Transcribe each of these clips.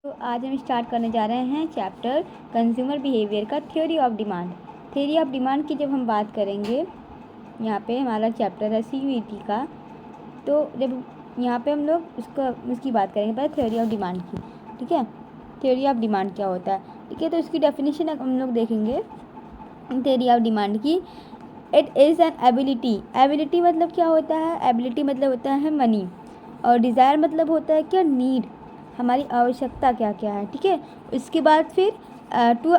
तो आज हम स्टार्ट करने जा रहे हैं चैप्टर कंज्यूमर बिहेवियर का theory of demand. Theory of demand की जब हम बात करेंगे, यहाँ पे हमारा चैप्टर है CUET का। तो जब यहाँ पे हम लोग उसकी बात करेंगे पहले थ्योरी ऑफ डिमांड की। ठीक है, थ्योरी ऑफ डिमांड क्या होता है। ठीक है, तो इसकी डेफिनेशन हम लोग देखेंगे थ्योरी ऑफ डिमांड की। It is an ability. Ability मतलब क्या होता है? एबिलिटी मतलब होता है मनी, और डिज़ायर मतलब होता है क्या? नीड, हमारी आवश्यकता क्या क्या है। ठीक है, इसके बाद फिर to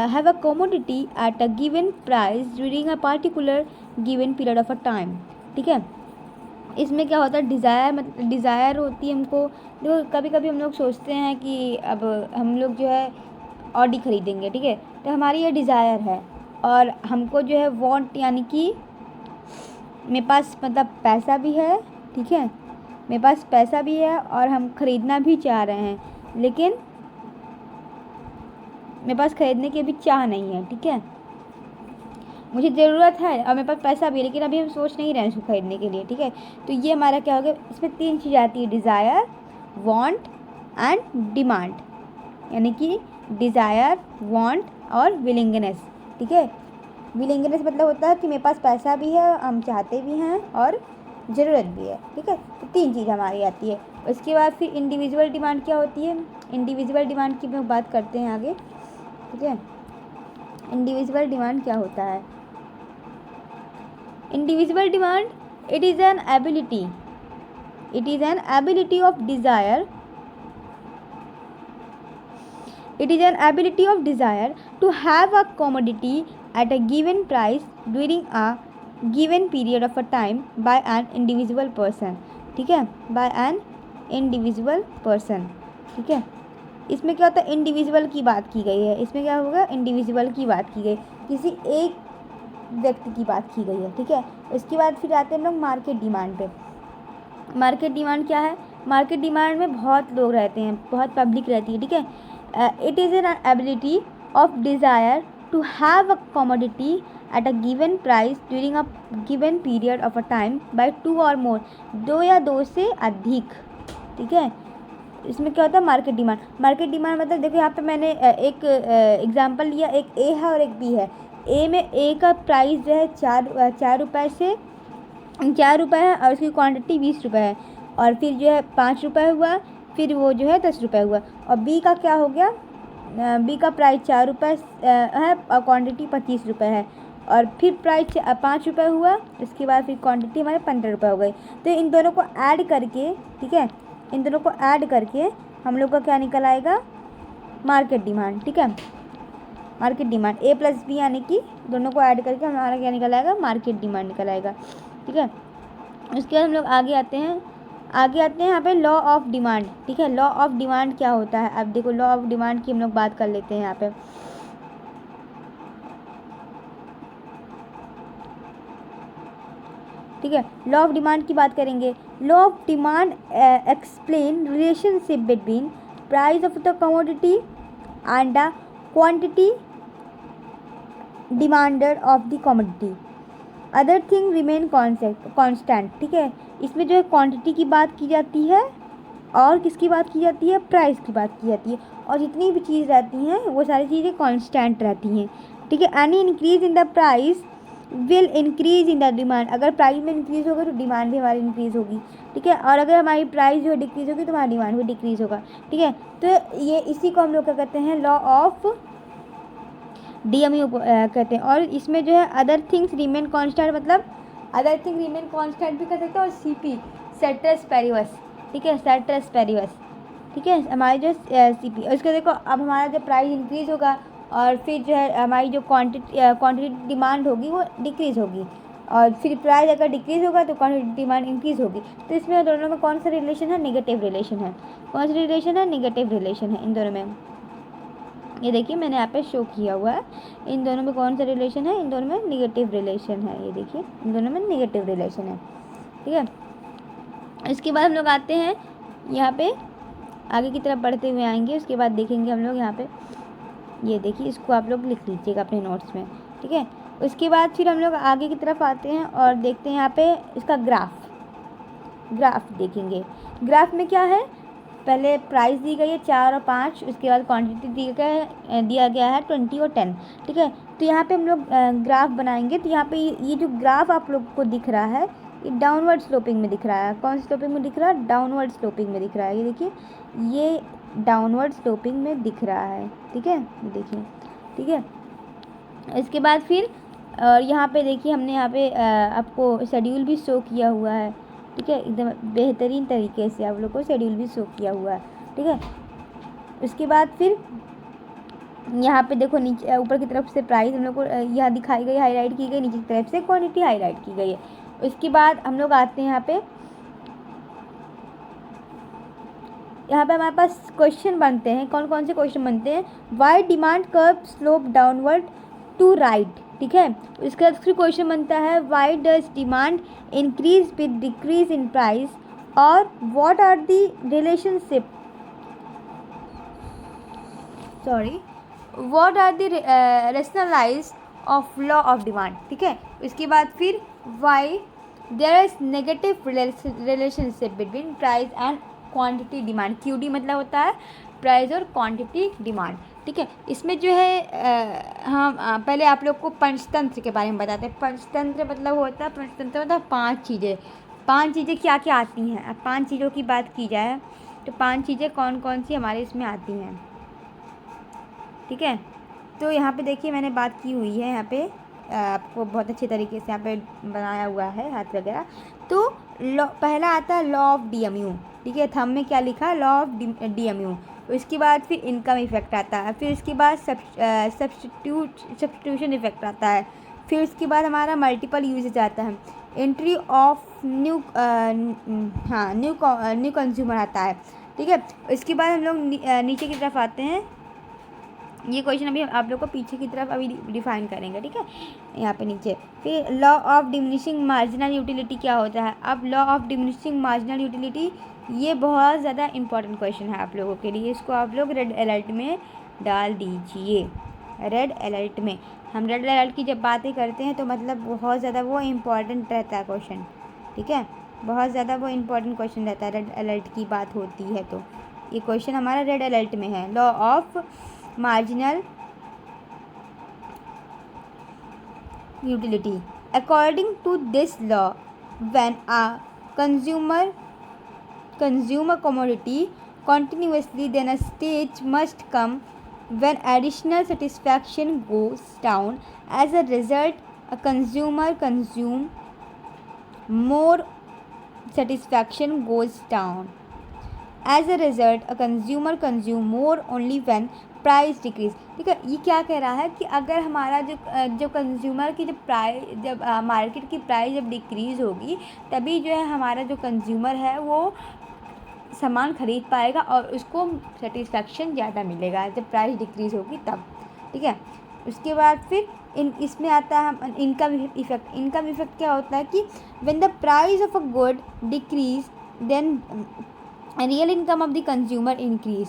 have a commodity at a given price during a particular given period of a time. ठीक है, इसमें क्या होता है? डिज़ायर मतलब डिज़ायर होती है हमको। देखो कभी कभी हम लोग सोचते हैं कि अब हम लोग जो है ऑडी खरीदेंगे। ठीक है, तो हमारी ये डिज़ायर है, और हमको जो है वांट यानी कि मेरे पास मतलब पैसा भी है। ठीक है, मेरे पास पैसा भी है और हम ख़रीदना भी चाह रहे हैं, लेकिन मेरे पास ख़रीदने की अभी चाह नहीं है। ठीक है, मुझे ज़रूरत है और मेरे पास पैसा भी है, लेकिन अभी हम सोच नहीं रहे हैं उसको ख़रीदने के लिए। ठीक है, तो ये हमारा क्या हो गया? इसमें 3 चीज़ आती है, डिज़ायर, वांट एंड डिमांड, यानी कि डिज़ायर, वांट और विलिंगनेस। ठीक है, विलिंगनेस मतलब होता है कि मेरे पास पैसा भी है, हम चाहते भी हैं और ज़रूरत भी है। ठीक है, तो 3 चीज़ हमारी आती है। उसके बाद फिर इंडिविजुअल डिमांड क्या होती है? इंडिविजुअल डिमांड की हम बात करते हैं आगे। ठीक है, इंडिविजुअल डिमांड क्या होता है? Individual demand, it is an ability, it is an ability of desire, it is an ability of desire to have a commodity at a given price during a given period of a time by an individual person. ठीक है, by an individual person. ठीक है, इसमें क्या होता है? Individual की बात की गई है। इसमें क्या होगा? इंडिविजुअल की बात की गई, किसी एक व्यक्ति की बात की गई है। ठीक है, उसके बाद फिर आते हैं हम लोग मार्केट डिमांड पे। मार्केट डिमांड क्या है? मार्केट डिमांड में बहुत लोग रहते हैं, बहुत पब्लिक रहती है। ठीक है, it is an ability of desire to have a commodity at a given price during a given period of a time by 2 or more, 2 या 2 से अधिक। ठीक है, इसमें क्या होता है? Market demand. मार्केट डिमांड मतलब देखो यहाँ पे मैंने एक एग्जांपल लिया, एक ए है और एक बी है। ए में ए का प्राइस जो है 4 रुपये से 4 रुपये है, और उसकी क्वांटिटी 20 रुपये है, और फिर जो है 5 रुपये हुआ, फिर वो जो है 10 रुपये हुआ। और बी का क्या हो गया? बी का प्राइस 4 रुपये है और क्वांटिटी 25 रुपये है, और फिर प्राइस 5 रुपये हुआ, इसके बाद फिर क्वांटिटी हमारे 15 रुपये हो गई। तो इन दोनों को ऐड करके, ठीक है, इन दोनों को ऐड करके हम लोग का क्या निकल आएगा? Market demand. ठीक है, मार्केट डिमांड ए प्लस बी यानी कि दोनों को ऐड करके हमारा क्या निकल आएगा? मार्केट डिमांड निकल आएगा। ठीक है, उसके बाद हम लोग आगे आते हैं यहाँ पे लॉ ऑफ डिमांड। ठीक है, लॉ ऑफ डिमांड क्या होता है? अब देखो लॉ ऑफ डिमांड की हम लोग बात कर लेते हैं यहाँ पे। ठीक है, लॉ ऑफ डिमांड की बात करेंगे। Law of demand explain relationship between price of the commodity and the quantity demanded of the commodity, other thing remain constant. ठीक है, इसमें जो है क्वांटिटी की बात की जाती है, और किसकी बात की जाती है? प्राइस की बात की जाती है, और जितनी भी चीज़ रहती हैं वो सारी चीज़ें कांस्टेंट रहती हैं। ठीक है, any increase in the price will increase in the demand. अगर प्राइस में इंक्रीज होगा तो डिमांड भी हमारी इंक्रीज होगी। ठीक है, और अगर हमारी प्राइस जो है डिक्रीज होगी तो हमारी डिमांड भी डिक्रीज होगा। ठीक है, तो ये इसी को हम लोग क्या कहते हैं? लॉ ऑफ DMU कहते हैं। और इसमें जो है अदर थिंग्स रिमेन कांस्टेंट, मतलब अदर थिंग रिमेन कांस्टेंट भी कह सकते हैं, और CP सेट्रस पेरिवस। ठीक है, सेट्रस पेरिवस। ठीक है, हमारी जो CP, उसका देखो अब हमारा जो प्राइस इंक्रीज़ होगा, और फिर जो है हमारी जो क्वांटिटी डिमांड होगी वो डिक्रीज़ होगी, और फिर प्राइस अगर डिक्रीज़ होगा तो क्वांटिटी डिमांड इंक्रीज़ होगी। तो इसमें दोनों में कौन सा रिलेशन है? नेगेटिव रिलेशन है। कौन सा रिलेशन है? नेगेटिव रिलेशन है इन दोनों में। ये देखिए मैंने यहाँ पे शो किया हुआ है, इन दोनों में कौन सा रिलेशन है? इन दोनों में निगेटिव रिलेशन है। ये देखिए इन दोनों में निगेटिव रिलेशन है। ठीक है, इसके बाद हम लोग आते हैं यहाँ पे, आगे की तरफ बढ़ते हुए आएंगे। उसके बाद देखेंगे हम लोग यहाँ पे, ये देखिए इसको आप लोग लिख लीजिएगा अपने नोट्स में। ठीक है, उसके बाद फिर हम लोग आगे की तरफ आते हैं और देखते हैं यहाँ पे इसका ग्राफ देखेंगे। ग्राफ में क्या है? पहले प्राइस दी गई है 4 और 5, उसके बाद क्वांटिटी दिया गया है 20 और 10, ठीक है। तो यहाँ पे हम लोग ग्राफ बनाएंगे। तो यहाँ पे ये जो ग्राफ आप लोग को दिख रहा है ये डाउनवर्ड स्लोपिंग में दिख रहा है। कौन सी स्लोपिंग में दिख रहा है? डाउनवर्ड स्लोपिंग में दिख रहा है। ये देखिए, ये डाउनवर्ड स्लोपिंग में दिख रहा है, ठीक है, ये देखिए, ठीक है। इसके बाद फिर यहाँ पे देखिए हमने यहाँ पे आपको शेड्यूल भी शो किया हुआ है, ठीक है, एकदम बेहतरीन तरीके से आप लोग को शेड्यूल भी शो किया हुआ है, ठीक है। उसके बाद फिर यहाँ पे देखो नीचे ऊपर की तरफ से प्राइस हम लोग को यहाँ दिखाई गई, हाईलाइट की गई, नीचे की तरफ से क्वांटिटी हाईलाइट की गई है। उसके बाद हम लोग आते हैं यहाँ पे हमारे पास क्वेश्चन बनते हैं। कौन कौन से क्वेश्चन बनते हैं? Why demand curve slope downward to right, ठीक है। उसके बाद फिर क्वेश्चन बनता है why does demand increase with decrease in price, और what are the relationship, what are the rationalize of law of demand, ठीक है। उसके बाद फिर why there is negative relationship between price and quantity demand. QD मतलब होता है price और क्वांटिटी डिमांड, ठीक है। इसमें जो है हम पहले आप लोग को पंचतंत्र के बारे में बताते हैं। पंचतंत्र मतलब होता है, पंचतंत्र मतलब 5 चीज़ें। 5 चीज़ें क्या क्या आती हैं? अब 5 चीज़ों की बात की जाए तो 5 चीज़ें कौन कौन सी हमारे इसमें आती हैं, ठीक है। तो यहाँ पे देखिए मैंने बात की हुई है, यहाँ पे आपको बहुत अच्छे तरीके से यहाँ पे बनाया हुआ है हाथ वगैरह। तो पहला आता है लॉ ऑफ DMU, ठीक है। थंब में क्या लिखा है? Law of DMU। उसके बाद फिर इनकम इफेक्ट आता है, फिर उसके बाद सब्स्टिट्यूशन इफेक्ट आता है, फिर उसके बाद हमारा मल्टीपल यूजेज आता है, एंट्री ऑफ न्यू कंज्यूमर आता है, ठीक है। इसके बाद हम लोग नीचे की तरफ आते हैं। ये क्वेश्चन अभी आप लोग को पीछे की तरफ अभी डिफाइन करेंगे, ठीक है, यहाँ पे नीचे। फिर law of diminishing marginal utility क्या होता है? अब law of diminishing marginal utility ये बहुत ज़्यादा इंपॉर्टेंट क्वेश्चन है आप लोगों के लिए। इसको आप लोग रेड अलर्ट में डाल दीजिए। रेड अलर्ट में हम रेड अलर्ट की जब बातें करते हैं तो मतलब बहुत ज़्यादा वो इम्पॉर्टेंट रहता है क्वेश्चन, ठीक है, बहुत ज़्यादा वो इम्पॉर्टेंट क्वेश्चन रहता है। रेड अलर्ट की बात होती है तो ये क्वेश्चन हमारा रेड अलर्ट में है। Law of marginal utility. According to this law, when a consumer commodity continuously, then a stage must come when additional satisfaction goes down. As a result, a consumer consume more, satisfaction goes down. As a result, a consumer consume more only when price decrease, ठीक है। ये क्या कह रहा है कि अगर हमारा जो कंज्यूमर की जब मार्केट की प्राइस जब डिक्रीज़ होगी तभी जो है हमारा जो कंज्यूमर है वो सामान ख़रीद पाएगा और उसको सेटिस्फैक्शन ज़्यादा मिलेगा जब प्राइस डिक्रीज़ होगी तब, ठीक है। उसके बाद फिर इसमें आता है इनकम इफेक्ट। इनकम इफेक्ट क्या होता है कि when the price of a good decrease then real income of the consumer increase,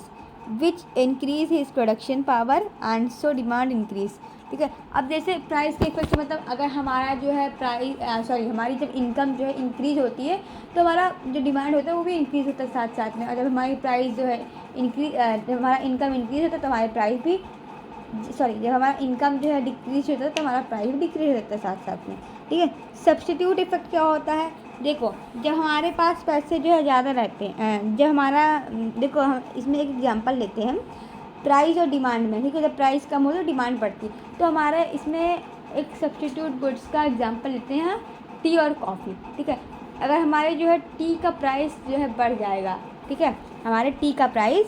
which increase his production power and so demand increase, ठीक है। अब जैसे प्राइस के इफेक्ट मतलब अगर हमारा जो है हमारी जब इनकम जो है इंक्रीज होती है तो हमारा जो डिमांड होता है वो भी इंक्रीज होता है साथ साथ में। और जब हमारी प्राइस जो है जब हमारा इनकम इंक्रीज होता है तो हमारे प्राइस भी जब हमारा इनकम जो है डिक्रीज होता है तो हमारा प्राइस भी डिक्रीज होता है साथ साथ में, ठीक है। सब्स्टिट्यूट इफेक्ट क्या होता है? देखो जब हमारे पास पैसे जो है ज़्यादा रहते हैं, जब हमारा देखो हम इसमें एक एग्जांपल लेते हैं प्राइस और डिमांड में, ठीक है। जब प्राइस कम हो तो डिमांड बढ़ती है, तो हमारे इसमें एक सब्स्टिट्यूट गुड्स का एग्जांपल लेते हैं टी और कॉफ़ी, ठीक है। अगर हमारे जो है टी का प्राइस जो है बढ़ जाएगा, ठीक है, हमारे टी का प्राइस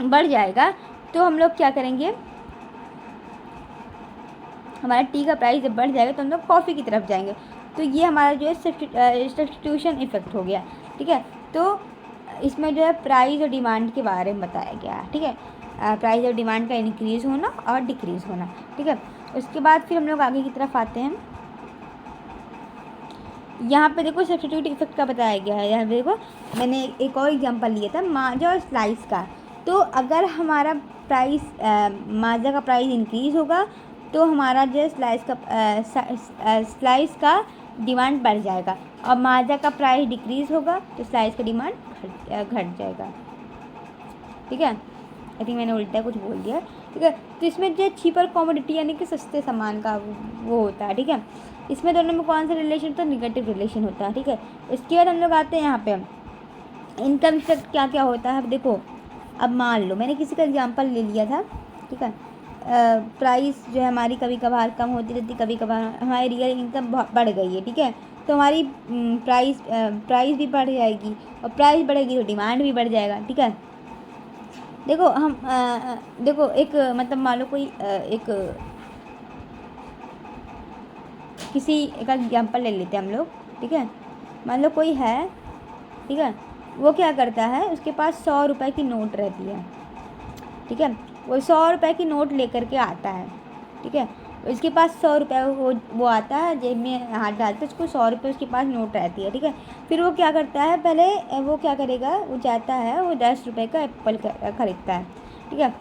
बढ़ जाएगा तो हम लोग क्या करेंगे, हमारा टी का प्राइस जब बढ़ जाएगा तो हम लोग कॉफ़ी की तरफ जाएंगे। तो ये हमारा जो है सब्स्टिट्यूशन इफेक्ट हो गया, ठीक है। तो इसमें जो है प्राइस और डिमांड के बारे में बताया गया है, ठीक है, प्राइस और डिमांड का इंक्रीज़ होना और डिक्रीज़ होना, ठीक है। उसके बाद फिर हम लोग आगे की तरफ आते हैं। यहाँ पे देखो सब्स्टिट्यूट इफेक्ट का बताया गया है। यहाँ देखो मैंने एक और एग्जांपल लिया था माजा और स्लाइस का। तो अगर हमारा प्राइस माजा का प्राइस इंक्रीज़ होगा तो हमारा जो है स्लाइस का डिमांड बढ़ जाएगा, और माजा का प्राइस डिक्रीज़ होगा तो स्लाइस का डिमांड घट जाएगा, ठीक है। आई थिंक मैंने उल्टा कुछ बोल दिया, ठीक है। तो इसमें जो चीपर कॉमोडिटी यानी कि सस्ते सामान का वो होता है, ठीक है। इसमें दोनों में कौन सा रिलेशन होता है? निगेटिव रिलेशन होता है, ठीक है। इसके बाद हम लोग आते हैं यहाँ पे इनकम इफेक्ट क्या क्या होता है। अब देखो, अब मान लो मैंने किसी का एग्जांपल ले लिया था, ठीक है। प्राइस जो है हमारी कभी कभार कम होती रहती, कभी कभार हमारी रियल इनकम बढ़ गई है, ठीक है। तो हमारी प्राइस भी बढ़ जाएगी, और प्राइस बढ़ेगी तो डिमांड भी बढ़ जाएगा, ठीक है। देखो हम देखो एक मतलब मान लो कोई एक किसी का एग्जांपल ले लेते हैं हम लोग, ठीक है। मान लो कोई है, ठीक है, वो क्या करता है, उसके पास 100 रुपये की नोट रहती है, ठीक है। वो 100 रुपये की नोट लेकर के आता है, ठीक है। उसके पास 100 रुपये वो आता है, जेब में हाथ डालते है, उसको 100 रुपये उसके पास नोट रहती है, ठीक है। फिर वो क्या करता है, पहले वो क्या करेगा, वो जाता है, वो 10 रुपये का एप्पल खरीदता है, ठीक है।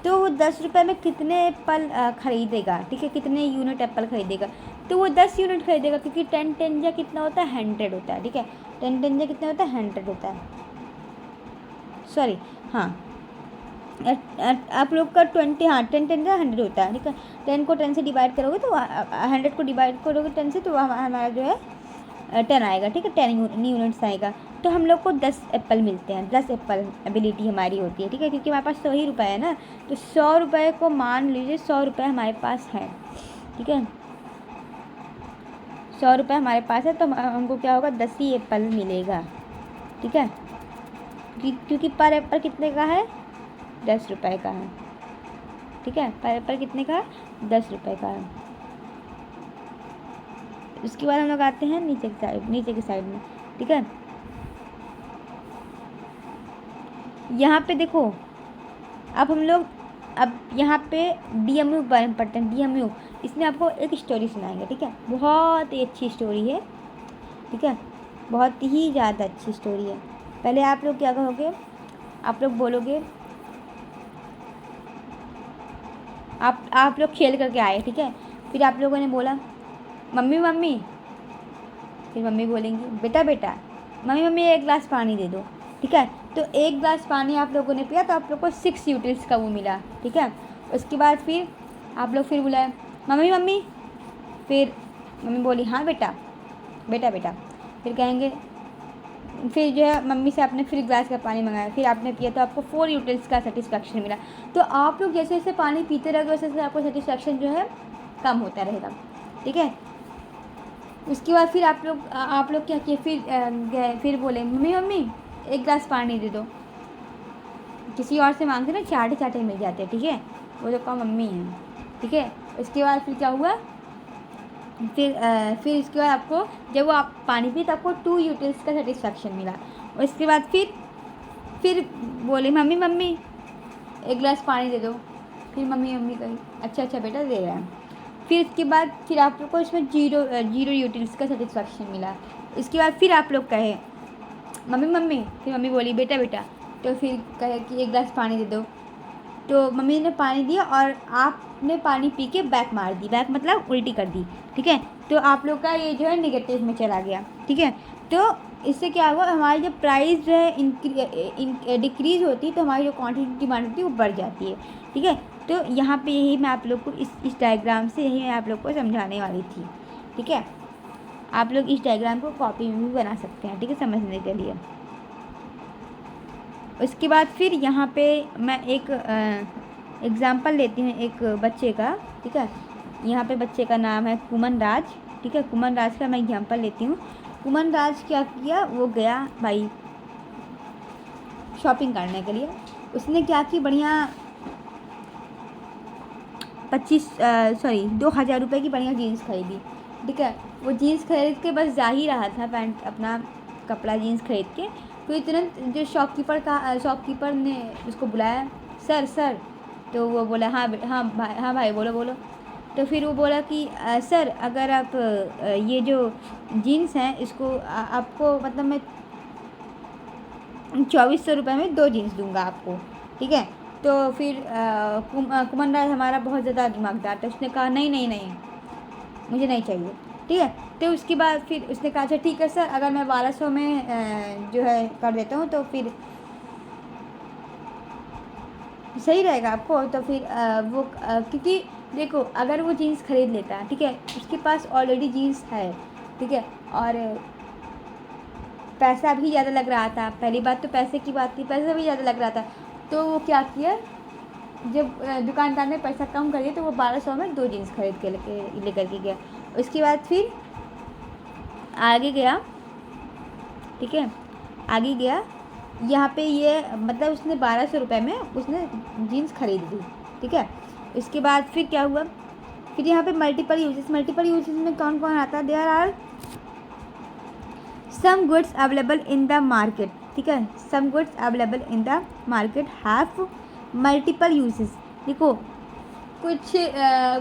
तो वो 10 रुपये में कितने एप्पल खरीदेगा, ठीक है, कितने यूनिट एप्पल खरीदेगा? तो वो 10 यूनिट खरीदेगा, क्योंकि 10 10 या कितना होता है, 100 होता है, ठीक है। 10 10 या कितना होता है, 100 होता है, सॉरी, हाँ। आप लोग का 20, हाँ 10 10 का 100 होता है, ठीक है। 10 को 10 से डिवाइड करोगे तो 100 को डिवाइड करोगे 10 से, तो हमारा जो है 10 आएगा, ठीक है। 10 यूनिट्स आएगा। तो हम लोग को 10 एप्पल मिलते हैं, 10 एप्पल एबिलिटी हमारी होती है, ठीक है, क्योंकि हमारे पास 100 ही रुपये है ना। तो 100 रुपये को मान लीजिए 100 रुपये हमारे पास है, ठीक है। 100 रुपये हमारे पास है, तो हमको क्या होगा, 10 ही एप्पल मिलेगा, ठीक है। क्योंकि पर एप्पल कितने का है, 10 रुपये का है, ठीक है। पर एप्पल कितने का है, 10 रुपये का है। उसके बाद हम लोग आते हैं नीचे की साइड में, ठीक है। यहाँ पे देखो, अब यहाँ पे DMU बड़ा इम्पोर्टेंट, DMU इसमें आपको एक स्टोरी सुनाएंगे, ठीक है। बहुत ही अच्छी स्टोरी है, ठीक है, बहुत ही ज़्यादा अच्छी स्टोरी है। पहले आप लोग क्या कहोगे, आप लोग बोलोगे, आप लोग खेल करके आए, ठीक है। फिर आप लोगों ने बोला मम्मी मम्मी, फिर मम्मी बोलेंगी बेटा बेटा, मम्मी मम्मी एक गिलास पानी दे दो, ठीक है। तो एक गिलास पानी आप लोगों ने पिया, तो आप लोग को 6 यूटिल्स का वो मिला, ठीक है। उसके बाद फिर आप लोग फिर बुलाए मम्मी मम्मी, फिर मम्मी बोली हाँ बेटा बेटा बेटा, फिर कहेंगे, फिर जो है मम्मी से आपने फिर गिलास का पानी मंगाया, फिर आपने पिया, तो आपको 4 यूटिल्स का सेटिस्फैक्शन मिला। तो आप लोग जैसे जैसे पानी पीते रहोगे वैसे वैसे आपको सेटिस्फैक्शन जो है कम होता रहेगा, ठीक है। उसके बाद फिर आप लोग क्या किए, फिर बोले मम्मी मम्मी एक गिलास पानी दे दो। किसी और से मांगते ना, चाटे चाटे मिल जाते हैं, ठीक है, वो जो कम मम्मी हैं, ठीक है। उसके बाद फिर क्या हुआ, फिर इसके बाद आपको जब वो आप पानी पिए तो आपको 2 यूटिल्स का सेटिस्फैक्शन मिला। उसके बाद फिर बोले मम्मी मम्मी एक गिलास पानी दे दो। फिर मम्मी कही अच्छा अच्छा बेटा दे रहा है। फिर इसके बाद फिर आप लोग को इसमें जीरो यूटिल्स का सेटिस्फैक्शन मिला। इसके बाद फिर आप लोग कहे मम्मी मम्मी, फिर मम्मी बोली बेटा बेटा, तो फिर कहे कि एक गिलास पानी दे दो। तो मम्मी ने पानी दिया और आपने पानी पी के बैक मार दी, बैक मतलब उल्टी कर दी, ठीक है। तो आप लोग का ये जो है नेगेटिव में चला गया, ठीक है। तो इससे क्या हुआ, हमारी जब प्राइस जो है डिक्रीज़ होती है तो हमारी जो क्वांटिटी डिमांड होती है वो बढ़ जाती है, ठीक है। तो यहाँ पे यही मैं आप लोग को इस डायग्राम से यही मैं आप लोग को समझाने वाली थी, ठीक है। आप लोग इस डायग्राम को कॉपी में भी बना सकते हैं, ठीक है, समझने के लिए। उसके बाद फिर यहाँ पे मैं एक एग्ज़ाम्पल लेती हूँ एक बच्चे का, ठीक है। यहाँ पे बच्चे का नाम है कुमन राज, ठीक है। कुमन राज का मैं एग्जाम्पल लेती हूँ। कुमन राज क्या किया, वो गया भाई शॉपिंग करने के लिए। उसने क्या की, बढ़िया 2,000 रुपये की बढ़िया जीन्स खरीदी, ठीक है। वो जीन्स खरीद के बस जा ही रहा था, पैंट अपना कपड़ा जीन्स खरीद के। फिर तुरंत जो शॉपकीपर ने उसको बुलाया, सर सर। तो वो बोला हाँ भाई बोलो बोलो। तो फिर वो बोला कि सर अगर आप ये जो जीन्स हैं इसको आपको मतलब मैं 2400 रुपये में 2 जीन्स दूंगा आपको, ठीक है। तो फिर कुमन राज हमारा बहुत ज़्यादा दिमागदार था, उसने कहा नहीं नहीं नहीं मुझे नहीं चाहिए, ठीक है। तो उसके बाद फिर उसने कहा अच्छा ठीक है सर, अगर मैं 1200 में जो है कर देता हूँ, तो फिर सही रहेगा आपको। तो फिर वो क्योंकि देखो अगर वो जीन्स खरीद लेता है, ठीक है, उसके पास ऑलरेडी जीन्स है, ठीक है, और पैसा भी ज़्यादा लग रहा था, पहली बात तो पैसे की बात थी, पैसा भी ज़्यादा लग रहा था, तो वो क्या किया, जब दुकानदार ने पैसा कम कर दिया तो वो 1200 में 2 जीन्स खरीद के लेकर के गया। उसके बाद फिर आगे गया, ठीक है, आगे गया, यहाँ पे ये मतलब उसने 1200 रुपये में उसने जीन्स खरीद ली, ठीक है। इसके बाद फिर क्या हुआ, फिर यहाँ पे मल्टीपल यूजेस में कौन कौन आता है, there are some goods available in the market, ठीक है, some goods available in the market have multiple uses. देखो कुछ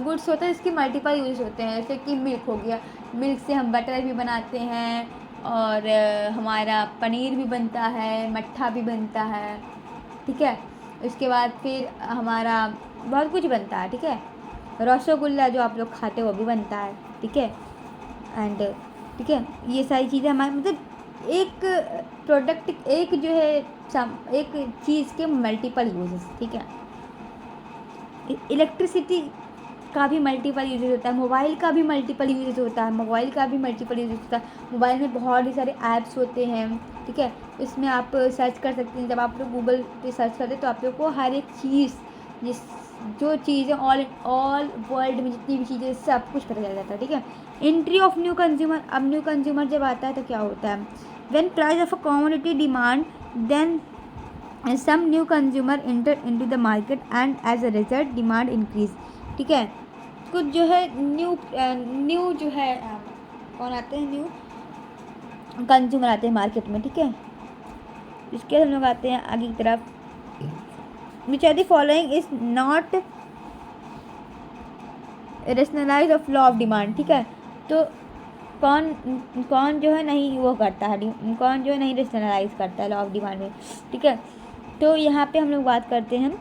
गुड्स होते हैं इसके मल्टीपल यूज होते हैं, जैसे कि मिल्क हो गया, मिल्क से हम बटर भी बनाते हैं, और हमारा पनीर भी बनता है, मट्ठा भी बनता है, ठीक है। उसके बाद फिर हमारा बहुत कुछ बनता है, ठीक है, रसगुल्ला जो आप लोग खाते हो वो भी बनता है, ठीक है। एंड ठीक है, ये सारी चीज़ें हमारे मतलब एक प्रोडक्ट, एक जो है एक चीज़ के मल्टीपल यूजेस, ठीक है। इलेक्ट्रिसिटी का भी मल्टीपल यूजेस होता है, मोबाइल का भी मल्टीपल यूजेस होता है, मोबाइल में बहुत ही सारे ऐप्स होते हैं, ठीक है। इसमें आप सर्च कर सकते हैं, जब आप लोग गूगल पे सर्च करते हैं तो आप लोग को हर एक चीज़ जो चीज़ें ऑल वर्ल्ड में जितनी भी चीज़ें सब कुछ पता चल जाता है, ठीक है। एंट्री ऑफ न्यू कंज्यूमर, अब न्यू कंज्यूमर जब आता है तो क्या होता है, when price of a commodity demand then some new consumer enter into the market and as a result demand increase, ठीक है। कुछ जो है न्यू जो है कौन आते हैं, न्यू कंज्यूमर आते हैं मार्केट में, ठीक है। इसके हम लोग आते हैं आगे की तरफ, which are the following is not rationalise of law of demand, ठीक है। तो कौन जो है नहीं वो करता है, कौन जो है नहीं रेशनलाइज करता है लॉ ऑफ डिमांड में, ठीक है। तो यहाँ पे हम लोग बात करते हैं,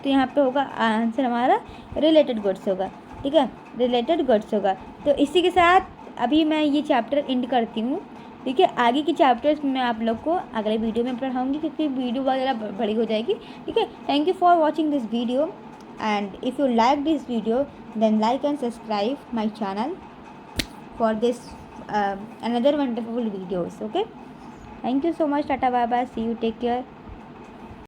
तो यहाँ पे होगा आंसर हमारा रिलेटेड गुड्स होगा, ठीक है, रिलेटेड गुड्स होगा। तो इसी के साथ अभी मैं ये चैप्टर एंड करती हूँ, ठीक है। आगे की चैप्टर्स मैं आप लोग को अगले वीडियो में पढ़ाऊँगी, क्योंकि वीडियो वगैरह बड़ी हो जाएगी, ठीक है। Thank you for watching this video, and if you like this video then like and subscribe my channel for this another wonderful videos, okay. Thank you so much, tata, bye bye, see you, take care.